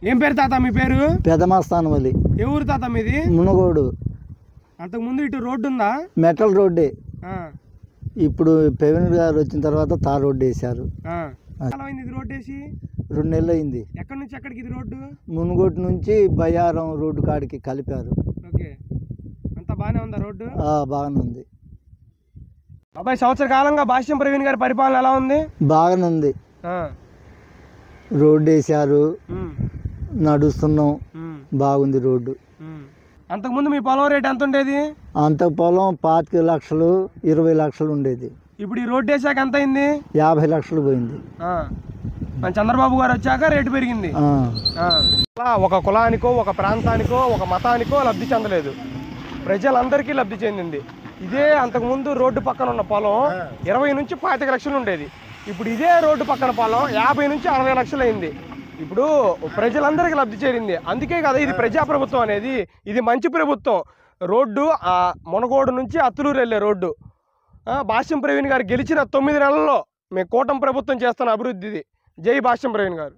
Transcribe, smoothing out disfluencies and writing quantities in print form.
ఏం పేరు తాత మీ పేరు? పెదమస్తాన్ వలి. ఏ ఊరు తాత మీది? మునగోడు. అంతకుముందు ఇటు రోడ్డు ఉందా? మెటల్ రోడ్డే. ఇప్పుడు ప్రవీణ్ గారు వచ్చిన తర్వాత తార్ రోడ్డు వేశారు. ఇది రోడ్డు వేసి 2 నెలలు అయింది. ఎక్కడి నుంచి ఎక్కడికి ఇది రోడ్డు? మునుగోడు నుంచి బయ్యారం రోడ్డు కాడికి కలిపారు. ఓకే, అంతా బాగానే ఉందా రోడ్డు? బాగానే ఉంది. అబ్బాయి, సంవత్సర కాలంగా భాష్యం ప్రవీణ్ గారి పరిపాలన ఎలా ఉంది? బాగానే ఉంది. రోడ్డు వేసారు, నడుస్తున్నాం, బాగుంది రోడ్డు. అంతకుముందు మీ పొలం రేట్ ఎంత ఉండేది? అంత పొలం 25 లక్షలు 20 లక్షలు ఉండేది. ఇప్పుడు ఈ రోడ్డు వేసాక ఎంత అయింది? 50 లక్షలు పోయింది. చంద్రబాబు గారు వచ్చాక రేటు పెరిగింది. ఒక కులానికో, ఒక ప్రాంతానికో, ఒక మతానికో లబ్ధి చెందలేదు, ప్రజలందరికీ లబ్ధి చెందింది. ఇదే అంతకుముందు రోడ్డు పక్కన ఉన్న పొలం 20 నుంచి 25 లక్షలు ఉండేది. ఇప్పుడు ఇదే రోడ్డు పక్కన పొలం 50 నుంచి 60 లక్షలు అయింది. ఇప్పుడు ప్రజలందరికీ లబ్ధి చేరింది. అందుకే కదా ఇది ప్రజాప్రభుత్వం అనేది. ఇది మంచి ప్రభుత్వం. రోడ్డు మునగోడు నుంచి అత్తులూరు వెళ్ళే రోడ్డు. భాష్యం ప్రవీణ్ గారు గెలిచిన 9 నెలల్లో మేము కూటమి ప్రభుత్వం చేస్తున్న అభివృద్ధిది. జై భాష్యం ప్రవీణ్ గారు.